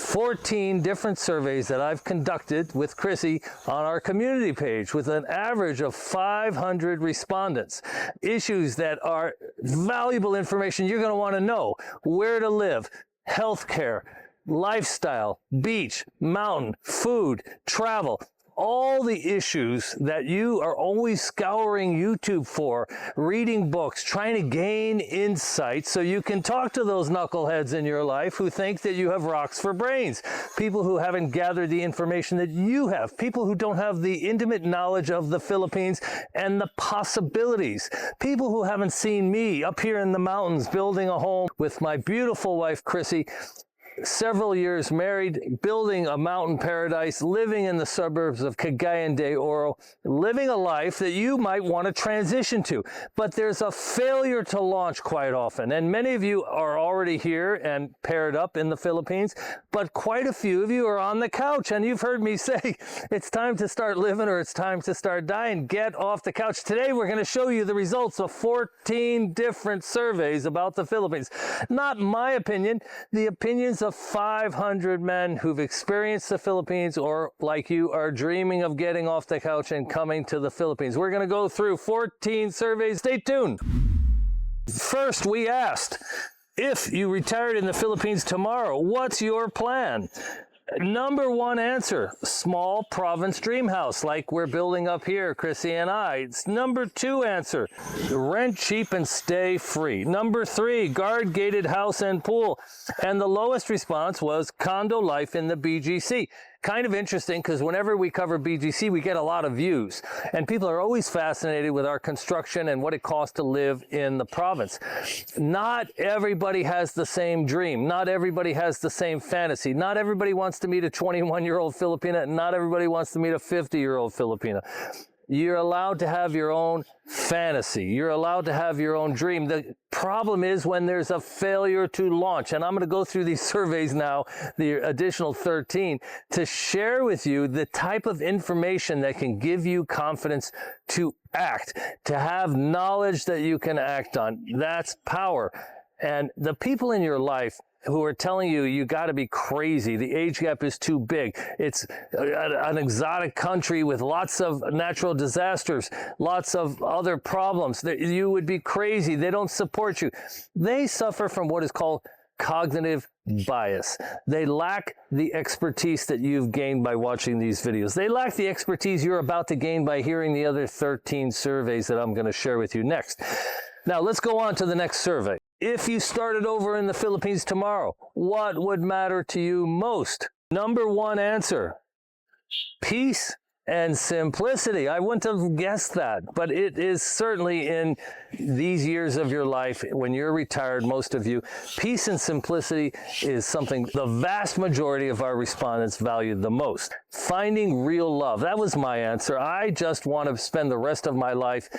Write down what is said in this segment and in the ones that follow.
14 different surveys that I've conducted with Chrissy on our community page with an average of 500 respondents. Issues that are valuable information you're going to want to know: where to live, healthcare, lifestyle, beach, mountain, food, travel. All the issues that you are always scouring YouTube for, reading books, trying to gain insight so you can talk to those knuckleheads in your life who think that you have rocks for brains, people who haven't gathered the information that you have, people who don't have the intimate knowledge of the Philippines and the possibilities, people who haven't seen me up here in the mountains building a home with my beautiful wife, Chrissy, several years married, building a mountain paradise, living in the suburbs of Cagayan de Oro, living a life that you might want to transition to. But there's a failure to launch quite often. And many of you are already here and paired up in the Philippines, but quite a few of you are on the couch. And you've heard me say, it's time to start living or it's time to start dying. Get off the couch. Today, we're going to show you the results of 14 different surveys about the Philippines. Not my opinion, the opinions of 500 men who've experienced the Philippines or, like you, are dreaming of getting off the couch and coming to the Philippines. We're going to go through 14 surveys. Stay tuned. First, we asked, if you retired in the Philippines tomorrow, what's your plan? Number one answer, small province dream house like we're building up here, Chrissy and I. It's number two answer, rent cheap and stay free. Number three, guard gated house and pool. And the lowest response was condo life in the BGC. Kind of interesting because whenever we cover BGC, we get a lot of views. And people are always fascinated with our construction and what it costs to live in the province. Not everybody has the same dream. Not everybody has the same fantasy. Not everybody wants to meet a 21-year-old Filipina, and not everybody wants to meet a 50-year-old Filipina. You're allowed to have your own fantasy. You're allowed to have your own dream. The problem is when there's a failure to launch. And I'm going to go through these surveys now, the additional 13, to share with you the type of information that can give you confidence to act, to have knowledge that you can act on. That's power. And the people in your life who are telling you, you got to be crazy, the age gap is too big, it's an exotic country with lots of natural disasters, lots of other problems, that you would be crazy, they don't support you. They suffer from what is called cognitive bias. They lack the expertise that you've gained by watching these videos. They lack the expertise you're about to gain by hearing the other 13 surveys that I'm going to share with you next. Now, let's go on to the next survey. If you started over in the Philippines tomorrow, what would matter to you most? Number one answer, peace and simplicity. I wouldn't have guessed that, but it is certainly in these years of your life, when you're retired, most of you, peace and simplicity is something the vast majority of our respondents valued the most. Finding real love. That was my answer. I just want to spend the rest of my life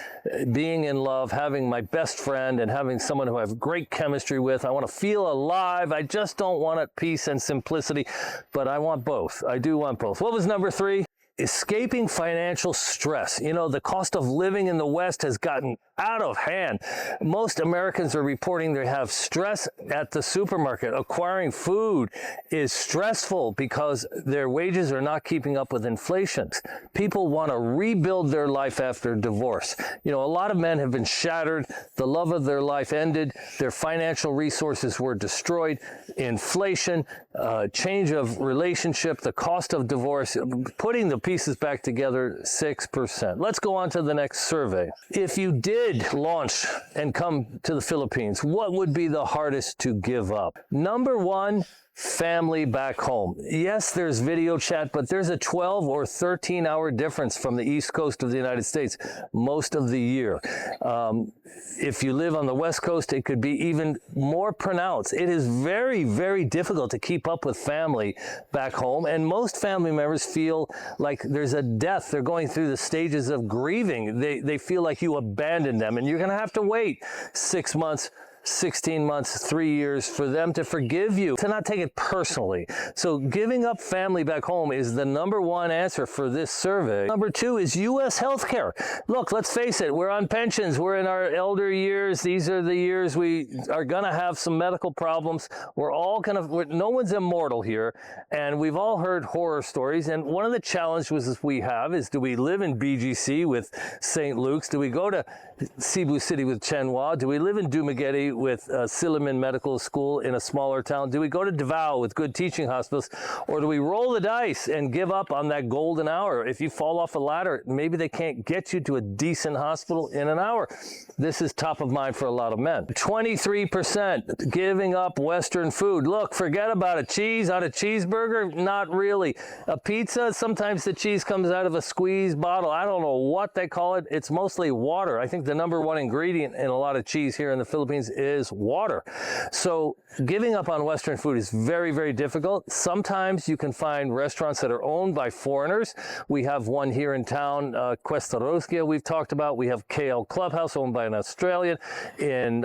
being in love, having my best friend and having someone who I have great chemistry with. I want to feel alive. I just don't want peace and simplicity, but I want both. I do want both. What was number three? Escaping financial stress. You know, the cost of living in the West has gotten out of hand. Most Americans are reporting they have stress at the supermarket. Acquiring food is stressful because their wages are not keeping up with inflation. People want to rebuild their life after divorce. You know, a lot of men have been shattered. The love of their life ended. Their financial resources were destroyed. Inflation, change of relationship, the cost of divorce, putting the pieces back together, 6%. Let's go on to the next survey. If you did launch and come to the Philippines, what would be the hardest to give up? Number one, family back home. Yes, there's video chat, but there's a 12 or 13 hour difference from the East Coast of the United States most of the year. If you live on the West Coast, it could be even more pronounced. It is very, very difficult to keep up with family back home, and most family members feel like there's a death. They're going through the stages of grieving. They feel like you abandoned them, and you're going to have to wait 6 months 16 months, 3 years, for them to forgive you, to not take it personally. So giving up family back home is the #1 answer for this survey. Number 2 is U.S. healthcare. Look, let's face it, we're on pensions, we're in our elder years. These are the years we are gonna have some medical problems. We're all no one's immortal here, and we've all heard horror stories. And one of the challenges we have is, do we live in BGC with St. Luke's? Do we go to Cebu City with Chenhua? Do we live in Dumaguete with Silliman Medical School in a smaller town? Do we go to Davao with good teaching hospitals? Or do we roll the dice and give up on that golden hour? If you fall off a ladder, maybe they can't get you to a decent hospital in an hour. This is top of mind for a lot of men. 23% giving up Western food. Look, forget about a cheese on a cheeseburger. Not really. A pizza, sometimes the cheese comes out of a squeeze bottle. I don't know what they call it. It's mostly water. I think the #1 ingredient in a lot of cheese here in the Philippines is water. So giving up on Western food is very, very difficult. Sometimes you can find restaurants that are owned by foreigners. We have one here in town, Cuesta Roskia, we've talked about. We have KL Clubhouse, owned by an Australian. In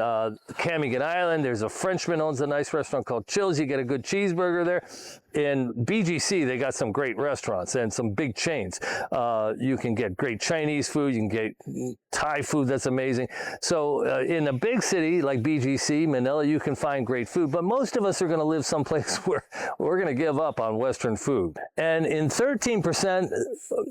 Camigan Island, there's a Frenchman owns a nice restaurant called Chills. You get a good cheeseburger there. In BGC, they got some great restaurants and some big chains. You can get great Chinese food. You can get Thai food that's amazing. So in a big city like BGC, Manila, you can find great food. But most of us are going to live someplace where we're going to give up on Western food. And in 13%,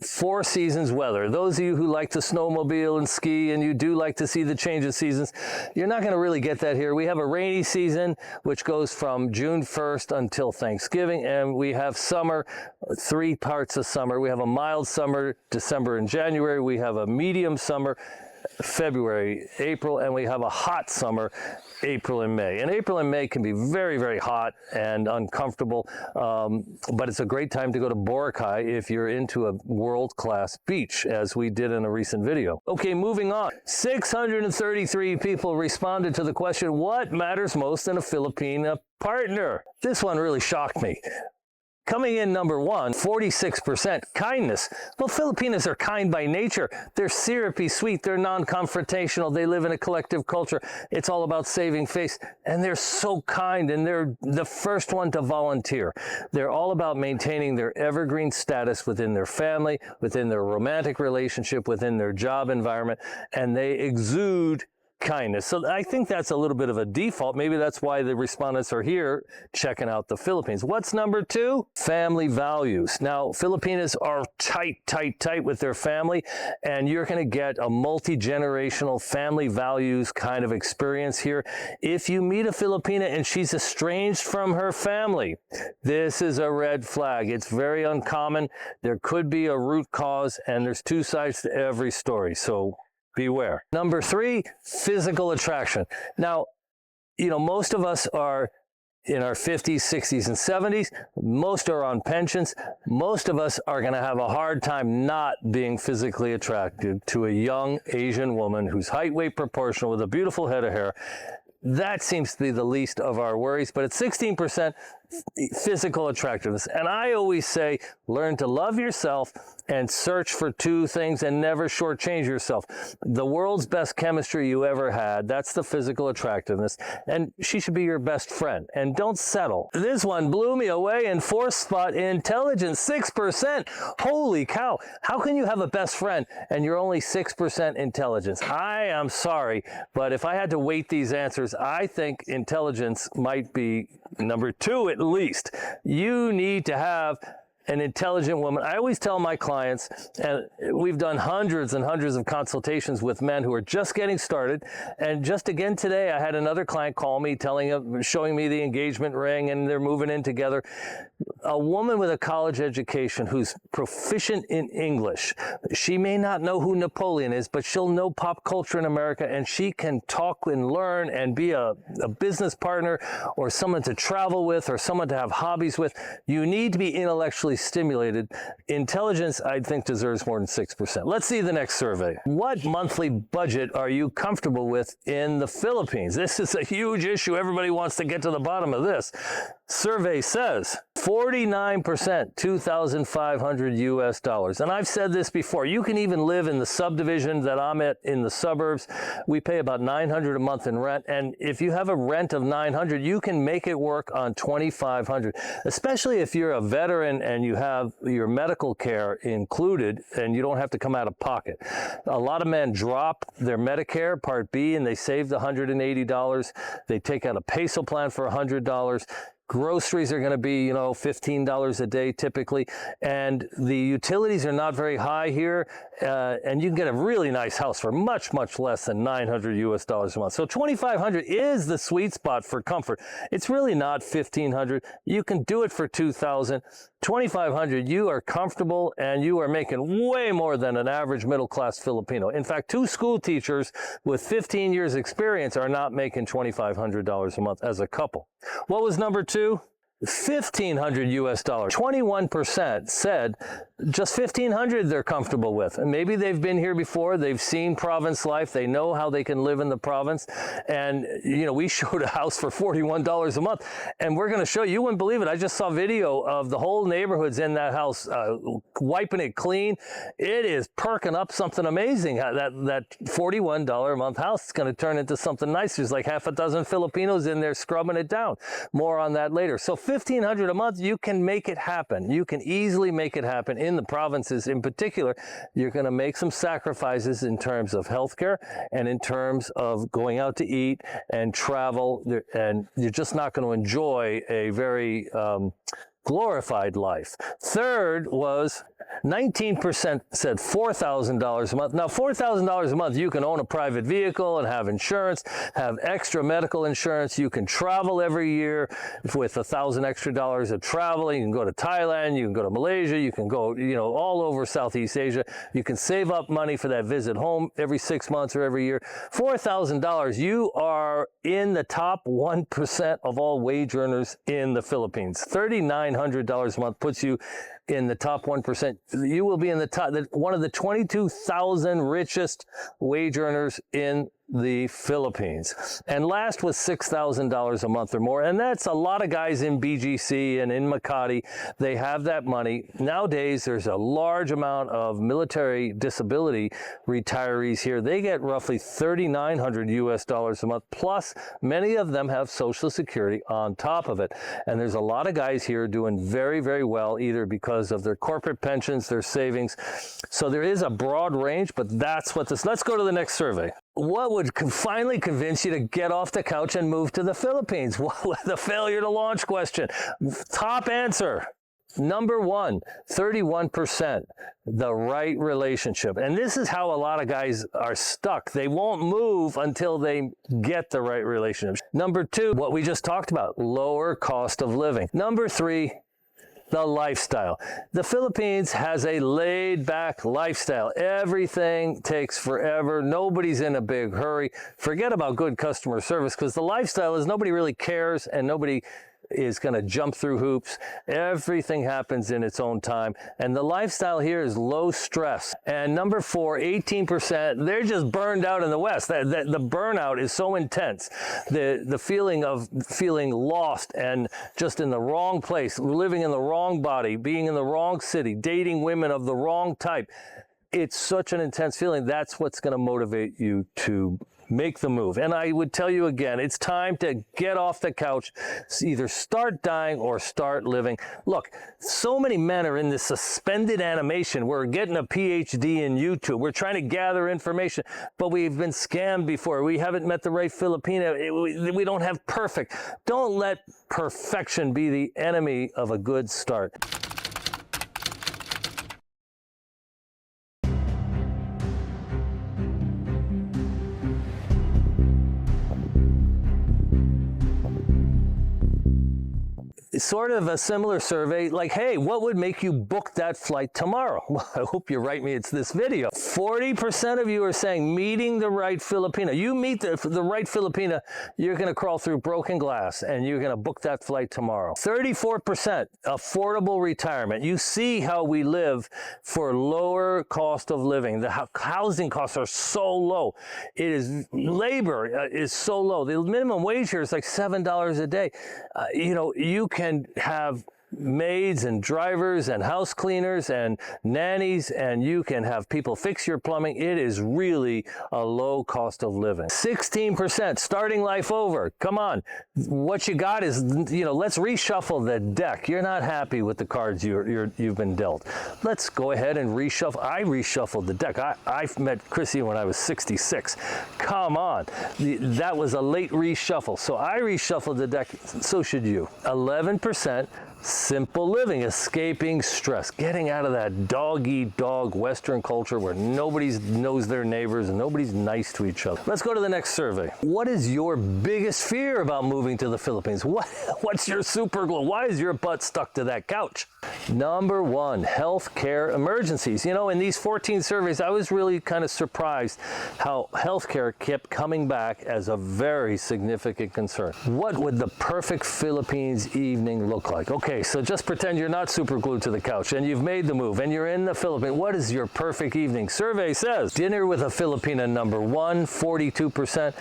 4 seasons weather. Those of you who like to snowmobile and ski, and you do like to see the change of seasons, you're not going to really get that here. We have a rainy season, which goes from June 1st until Thanksgiving. And we have summer, 3 parts of summer. We have a mild summer, December and January. We have a medium summer, February, April, and we have a hot summer, April and May. And April and May can be very, very hot and uncomfortable, but it's a great time to go to Boracay if you're into a world-class beach, as we did in a recent video. Okay, moving on. 633 people responded to the question, what matters most in a Filipina partner? This one really shocked me. Coming in #1, 46%, kindness. Well, Filipinos are kind by nature. They're syrupy, sweet, they're non-confrontational, they live in a collective culture. It's all about saving face, and they're so kind, and they're the first one to volunteer. They're all about maintaining their evergreen status within their family, within their romantic relationship, within their job environment, and they exude kindness. So I think that's a little bit of a default. Maybe that's why the respondents are here checking out the Philippines. What's #2? Family values. Now, Filipinas are tight with their family, and you're going to get a multi-generational family values kind of experience here. If you meet a Filipina and she's estranged from her family, this is a red flag. It's very uncommon. There could be a root cause, and there's 2 sides to every story. So beware. #3, physical attraction. Now, you know, most of us are in our 50s, 60s, and 70s. Most are on pensions. Most of us are going to have a hard time not being physically attracted to a young Asian woman who's height, weight proportional with a beautiful head of hair. That seems to be the least of our worries, but it's 16% physical attractiveness. And I always say, learn to love yourself and search for 2 things and never shortchange yourself. The world's best chemistry you ever had, that's the physical attractiveness. And she should be your best friend. And don't settle. This one blew me away. In 4th spot, intelligence, 6%. Holy cow. How can you have a best friend and you're only 6% intelligence? I am sorry, but if I had to weight these answers, I think intelligence might be #2 at least. You need to have an intelligent woman. I always tell my clients, and we've done hundreds and hundreds of consultations with men who are just getting started, and just again today I had another client call me showing me the engagement ring, and they're moving in together. A woman with a college education who's proficient in English. She may not know who Napoleon is, but she'll know pop culture in America, and she can talk and learn and be a business partner or someone to travel with or someone to have hobbies with. You need to be intellectually intellectually stimulated, intelligence, I think, deserves more than 6%. Let's see the next survey. What monthly budget are you comfortable with in the Philippines? This is a huge issue. Everybody wants to get to the bottom of this. Survey says 49%, 2,500 US dollars. And I've said this before, you can even live in the subdivision that I'm at in the suburbs. We pay about $900 a month in rent. And if you have a rent of $900, you can make it work on $2,500, especially if you're a veteran and you have your medical care included and you don't have to come out of pocket. A lot of men drop their Medicare Part B and they save the $180. They take out a peso plan for $100. Groceries are going to be, $15 a day typically, and the utilities are not very high here, and you can get a really nice house for much, much less than $900 US dollars a month. So $2,500 is the sweet spot for comfort. It's really not $1,500. You can do it for $2,000. $2,500, you are comfortable and you are making way more than an average middle-class Filipino. In fact, 2 school teachers with 15 years experience are not making $2,500 a month as a couple. What was number 2? $1,500 US dollars. 21% said just $1,500 they're comfortable with. And maybe they've been here before, they've seen province life, they know how they can live in the province. And, we showed a house for $41 a month. And we're going to show you, wouldn't believe it. I just saw video of the whole neighborhoods in that house, wiping it clean. It is perking up something amazing. That $41 a month house is going to turn into something nice. There's like half a dozen Filipinos in there scrubbing it down. More on that later. So $1,500 a month, you can make it happen. You can easily make it happen in the provinces. In particular, you're going to make some sacrifices in terms of healthcare and in terms of going out to eat and travel, and you're just not going to enjoy a very glorified life. Third was 19% said $4,000 a month. Now, $4,000 a month, you can own a private vehicle and have insurance, have extra medical insurance. You can travel every year with $1,000 extra dollars of travel. You can go to Thailand, you can go to Malaysia, you can go, all over Southeast Asia. You can save up money for that visit home every 6 months or every year. $4,000, you are in the top 1% of all wage earners in the Philippines. $3,900 a month puts you in the top 1%. You will be in the top, one of the 22,000 richest wage earners in the Philippines. And last was $6,000 a month or more. And that's a lot of guys in BGC and in Makati. They have that money. Nowadays, there's a large amount of military disability retirees here. They get roughly $3,900 US dollars a month. Plus, many of them have Social Security on top of it. And there's a lot of guys here doing very, very well, either because of their corporate pensions, their savings. So there is a broad range, but that's what this, let's go to the next survey. What would finally convince you to get off the couch and move to the Philippines? Well, the failure to launch question. Top answer. Number 1, 31%, the right relationship. And this is how a lot of guys are stuck. They won't move until they get the right relationship. Number 2, what we just talked about, lower cost of living. Number 3, the lifestyle. The Philippines has a laid-back lifestyle. Everything takes forever. Nobody's in a big hurry. Forget about good customer service, because the lifestyle is nobody really cares and nobody is going to jump through hoops. Everything happens in its own time. And the lifestyle here is low stress. And number 4, 18%, they're just burned out in the West. The burnout is so intense. The feeling of feeling lost and just in the wrong place, living in the wrong body, being in the wrong city, dating women of the wrong type. It's such an intense feeling. That's what's going to motivate you to make the move. And I would tell you again, it's time to get off the couch, either start dying or start living. Look, so many men are in this suspended animation. We're getting a PhD in YouTube. We're trying to gather information, but we've been scammed before. We haven't met the right Filipina. We don't have perfect. Don't let perfection be the enemy of a good start. sort of a similar survey like, hey, what would make you book that flight tomorrow? Well, I hope you write me it's this video. 40% of you are saying meeting the right Filipina. You meet the right Filipina, you're going to crawl through broken glass and you're going to book that flight tomorrow. 34% affordable retirement. You see how we live for lower cost of living. The housing costs are so low. It is, labor is so low. The minimum wage here is like $7 a day. You know, you can have maids and drivers and house cleaners and nannies, and you can have people fix your plumbing. It is really a low cost of living. 16% starting life over. Come on. What you got is, you know, let's reshuffle the deck. You're not happy with the cards you've been dealt. Let's go ahead and reshuffle. I reshuffled the deck. I met Chrissy when I was 66. Come on. That was a late reshuffle. So I reshuffled the deck. So should you. 11% simple living, escaping stress, getting out of that dog-eat-dog Western culture where nobody knows their neighbors and nobody's nice to each other. Let's go to the next survey. What is your biggest fear about moving to the Philippines? What's your super glue? Why is your butt stuck to that couch? Number one, healthcare emergencies. You know, in these 14 surveys, I was really kind of surprised how healthcare kept coming back as a very significant concern. What would the perfect Philippines evening look like? Okay, so just pretend you're not super glued to the couch and you've made the move and you're in the Philippines. What is your perfect evening? Survey says dinner with a Filipina, number one, 42%.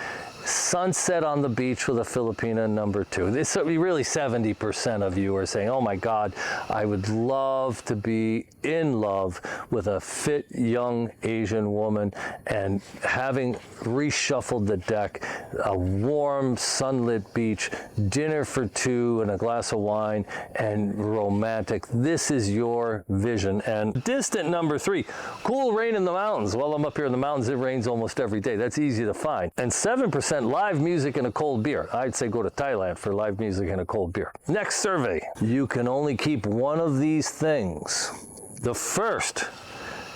Sunset on the beach with a Filipina, number two. This really 70% of you are saying, oh my God, I would love to be in love with a fit young Asian woman, and having reshuffled the deck, a warm sunlit beach, dinner for two and a glass of wine, and romantic. This is your vision. And distant number three, cool rain in the mountains. Well, I'm up here in the mountains, it rains almost every day. That's easy to find. And 7% live music and a cold beer. I'd say go to Thailand for live music and a cold beer. Next survey. You can only keep one of these things. The first,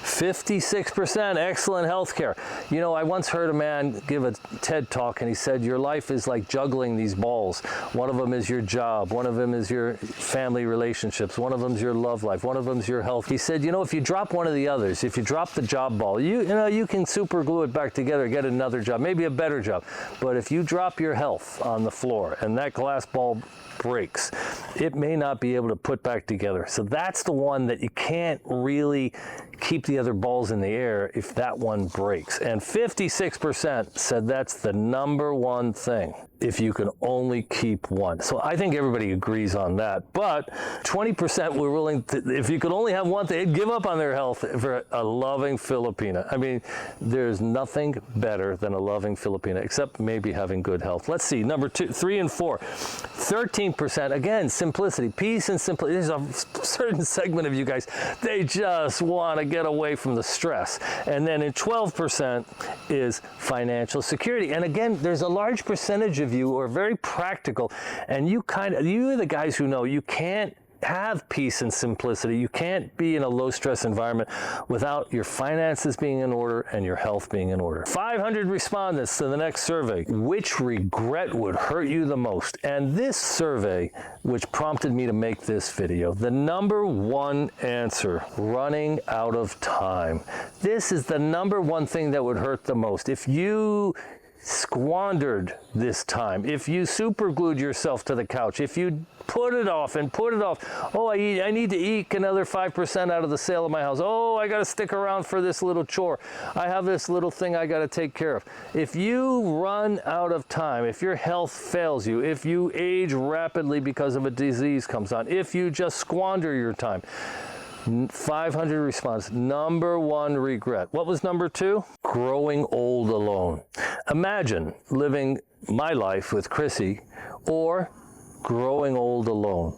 56% excellent health care. You know, I once heard a man give a TED talk and he said, your life is like juggling these balls. One of them is your job. One of them is your family relationships. One of them is your love life. One of them is your health. He said, you know, if you drop one of the others, if you drop the job ball, you know, you can super glue it back together, get another job, maybe a better job. But if you drop your health on the floor and that glass ball breaks, it may not be able to put back together. So that's the one that you can't really keep the other balls in the air if that one breaks. And 56% said that's the number one thing if you can only keep one. So I think everybody agrees on that. But 20% were willing to, if you could only have one thing, they'd give up on their health for a loving Filipina. I mean, there's nothing better than a loving Filipina, except maybe having good health. Let's see, number 2, 3, and 4. 13%, again, simplicity, peace and simplicity. There's a certain segment of you guys, they just want to get away from the stress. And then in 12% is financial security. And again, there's a large percentage of you who are very practical, and you're the guys who know you can't have peace and simplicity. You can't be in a low stress environment without your finances being in order and your health being in order. 500 respondents to the next survey. Which regret would hurt you the most? And this survey, which prompted me to make this video, the number one answer, running out of time. This is the number one thing that would hurt the most. If you squandered this time, if you super glued yourself to the couch, if you put it off and put it off, oh, I need to eke another 5% out of the sale of my house, oh, I got to stick around for this little chore, I have this little thing I got to take care of. If you run out of time, if your health fails you, if you age rapidly because of a disease comes on, if you just squander your time, 500 responses. Number one regret. What was number two? Growing old alone. Imagine living my life with Chrissy or growing old alone.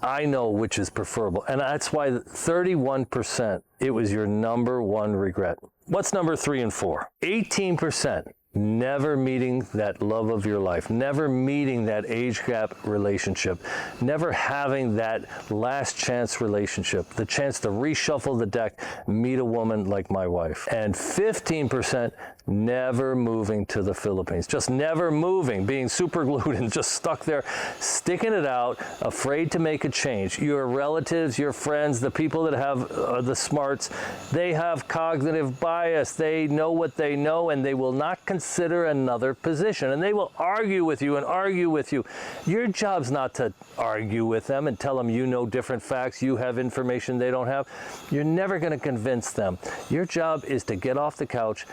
I know which is preferable. And that's why 31%, it was your number one regret. What's number 3 and 4? 18%. never meeting that love of your life, never meeting that age gap relationship, never having that last chance relationship, the chance to reshuffle the deck, meet a woman like my wife. And 15% never moving to the Philippines, just never moving, being super glued and just stuck there, sticking it out, afraid to make a change. Your relatives, your friends, the people that have the smarts, they have cognitive bias. They know what they know, and they will not consider another position, and they will argue with you and argue with you. Your job's not to argue with them and tell them you know different facts, you have information they don't have. You're never going to convince them. Your job is to get off the couch,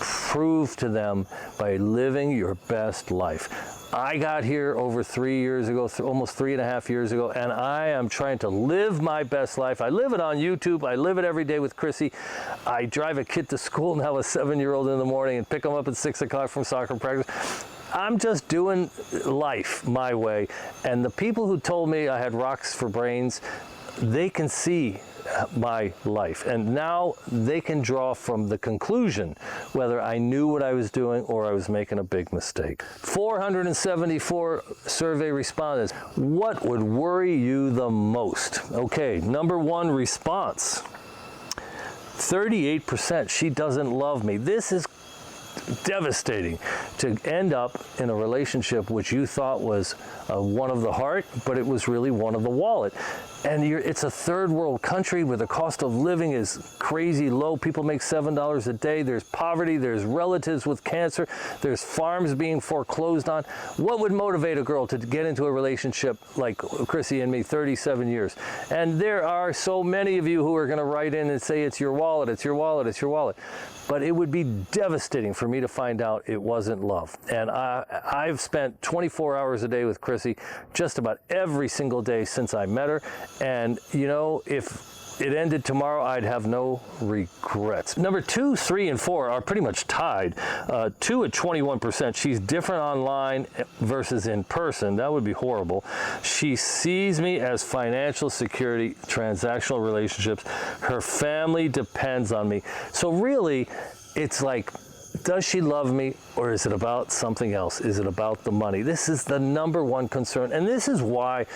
prove to them by living your best life. I got here over 3 years ago, almost 3.5 years ago, and I am trying to live my best life. I live it on YouTube. I live it every day with Chrissy. I drive a kid to school now, a 7-year-old in the morning, and pick them up at 6 o'clock from soccer practice. I'm just doing life my way. And the people who told me I had rocks for brains, they can see my life, and now they can draw from the conclusion whether I knew what I was doing or I was making a big mistake. 474 survey respondents. What would worry you the most? Okay, number one response. 38%, she doesn't love me. This is devastating, to end up in a relationship which you thought was one of the heart, but it was really one of the wallet. And it's a third world country where the cost of living is crazy low. People make $7 a day. There's poverty. There's relatives with cancer. There's farms being foreclosed on. What would motivate a girl to get into a relationship like Chrissy and me, 37 years? And there are so many of you who are going to write in and say it's your wallet, it's your wallet, it's your wallet. But it would be devastating for me to find out it wasn't love. And I've spent 24 hours a day with Chrissy just about every single day since I met her. And, you know, if it ended tomorrow, I'd have no regrets. Number 2, 3, and 4 are pretty much tied. 2 at 21%. She's different online versus in person. That would be horrible. She sees me as financial security, transactional relationships. Her family depends on me. So really, it's like, does she love me, or is it about something else? Is it about the money? This is the number one concern, and this is why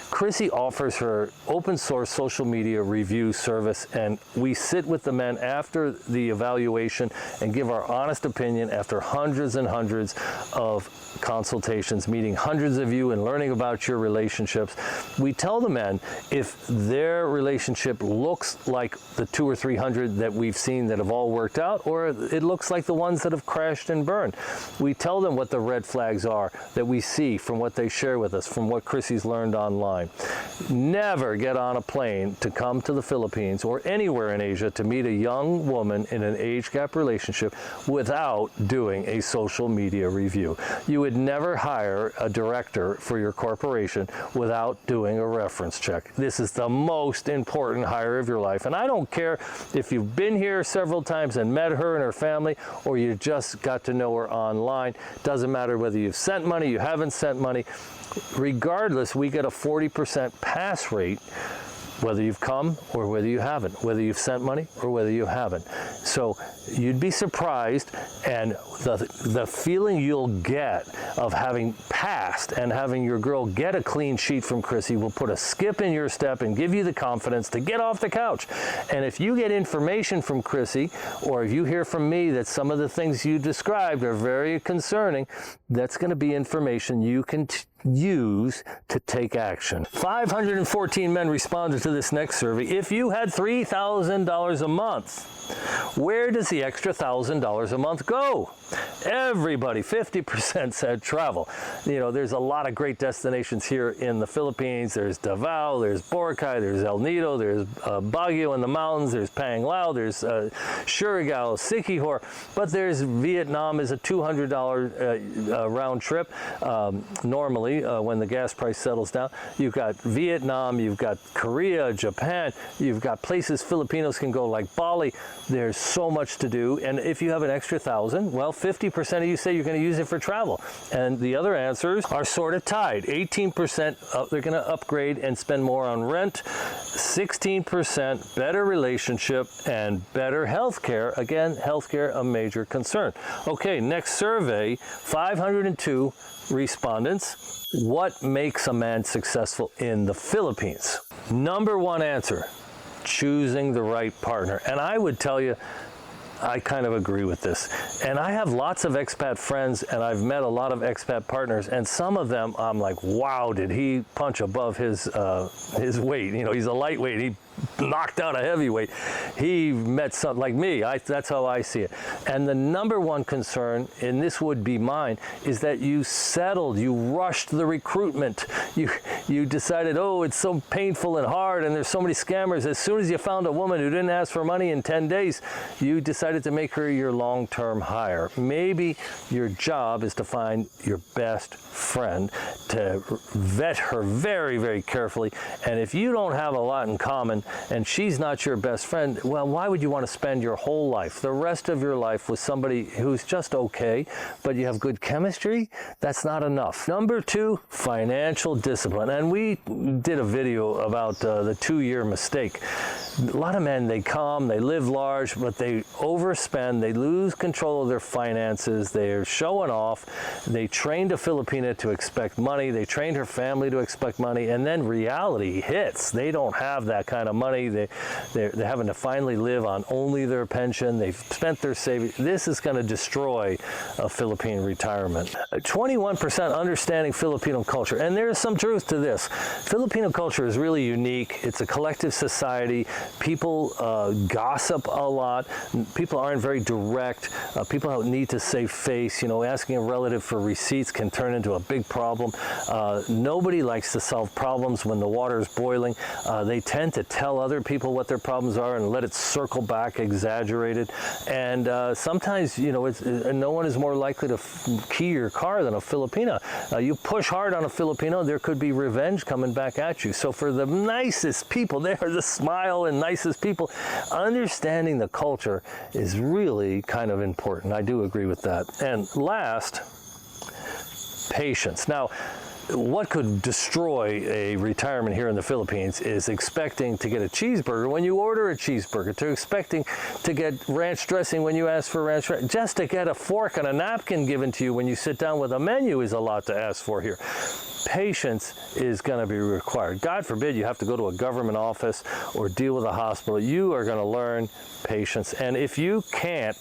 Chrissy offers her open source social media review service, and we sit with the men after the evaluation and give our honest opinion after hundreds and hundreds of consultations, meeting hundreds of you and learning about your relationships. We tell the men if their relationship looks like the 200 or 300 that we've seen that have all worked out, or it looks like the ones that have crashed and burned. We tell them what the red flags are that we see from what they share with us, from what Chrissy's learned online. Never get on a plane to come to the Philippines or anywhere in Asia to meet a young woman in an age gap relationship without doing a social media review. You would never hire a director for your corporation without doing a reference check. This is the most important hire of your life. And I don't care if you've been here several times and met her and her family, or you just got to know her online. Doesn't matter whether you've sent money, you haven't sent money. Regardless, we get a 40% pass rate, whether you've come or whether you haven't, whether you've sent money or whether you haven't. So you'd be surprised, and the feeling you'll get of having passed and having your girl get a clean sheet from Chrissy will put a skip in your step and give you the confidence to get off the couch. And if you get information from Chrissy, or if you hear from me that some of the things you described are very concerning, that's going to be information you can use to take action. 514 men responded to this next survey. If you had $3,000 a month, where does the extra $1,000 a month go? Everybody, 50% said travel. You know, there's a lot of great destinations here in the Philippines. There's Davao, there's Boracay, there's El Nido, there's Baguio in the mountains, there's Panglao, there's Surigao, Siquijor, but there's Vietnam is a $200 round trip normally when the gas price settles down. You've got Vietnam, you've got Korea, Japan, you've got places Filipinos can go like Bali. There's so much to do, and if you have an extra $1,000, well, 50% of you say you're going to use it for travel, and the other answers are sort of tied. 18% they're going to upgrade and spend more on rent. 16% better relationship, and better health care. Again, health care a major concern. Okay, next survey, 502 respondents. What makes a man successful in the Philippines? Number one answer, choosing the right partner. And I would tell you, I kind of agree with this. And I have lots of expat friends, and I've met a lot of expat partners, and some of them I'm like, wow, did he punch above his weight? You know, he's a lightweight. He knocked out a heavyweight. He met something like me. That's how I see it. And the number one concern, and this would be mine, is that you settled, you rushed the recruitment. You decided, oh, it's so painful and hard, and there's so many scammers. As soon as you found a woman who didn't ask for money in 10 days, you decided to make her your long-term hire. Maybe your job is to find your best friend, to vet her very, very carefully. And if you don't have a lot in common, and she's not your best friend, well, why would you want to spend your whole life, the rest of your life, with somebody who's just okay, but you have good chemistry? That's not enough. Number two, financial discipline. And we did a video about the 2-year mistake. A lot of men, they come, they live large, but they overspend, they lose control of their finances, they're showing off. They trained a Filipina to expect money, they trained her family to expect money, and then reality hits. They don't have that kind of money. They're having to finally live on only their pension. They've spent their savings. This is going to destroy a Philippine retirement. 21% understanding Filipino culture. And there's some truth to this. Filipino culture is really unique. It's a collective society. People gossip a lot. People aren't very direct. People need to save face. You know, asking a relative for receipts can turn into a big problem. Nobody likes to solve problems when the water is boiling. They tend to tell other people what their problems are and let it circle back exaggerated. And sometimes, you know, no one is more likely to key your car than a Filipina. You push hard on a Filipino, there could be revenge coming back at you. So for the nicest people, they are the smile and nicest people. Understanding the culture is really kind of important. I do agree with that. And last, patience. Now, what could destroy a retirement here in the Philippines is expecting to get a cheeseburger when you order a cheeseburger, to expecting to get ranch dressing when you ask for ranch dressing. Just to get a fork and a napkin given to you when you sit down with a menu is a lot to ask for here. Patience is going to be required. God forbid you have to go to a government office or deal with a hospital. You are going to learn patience. And if you can't,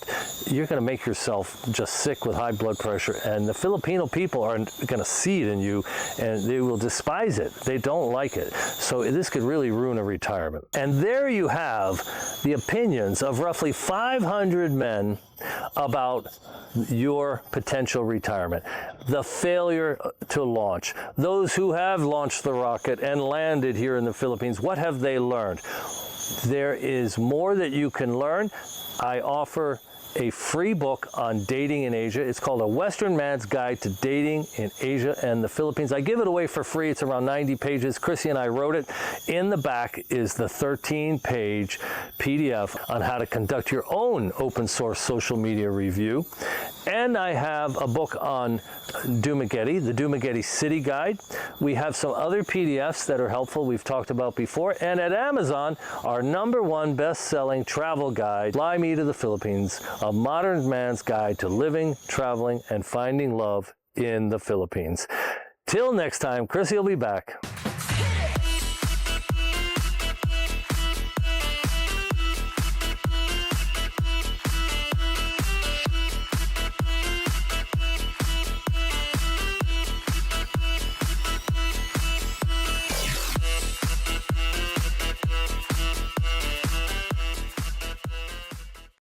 you're going to make yourself just sick with high blood pressure. And the Filipino people are going to see it in you, and they will despise it. They don't like it. So this could really ruin a retirement. And there you have the opinions of roughly 500 men about your potential retirement. The failure to launch. Those who have launched the rocket and landed here in the Philippines, what have they learned? There is more that you can learn. I offer a free book on dating in Asia. It's called A Western Man's Guide to Dating in Asia and the Philippines. I give it away for free. It's around 90 pages. Chrissy and I wrote it. In the back is the 13-page PDF on how to conduct your own open source social media review. And I have a book on Dumaguete, the Dumaguete City Guide. We have some other PDFs that are helpful we've talked about before. And at Amazon, our #1 best-selling travel guide, Fly Me to the Philippines, A Modern Man's Guide to Living, Traveling, and Finding Love in the Philippines. Till next time, Chrissy will be back.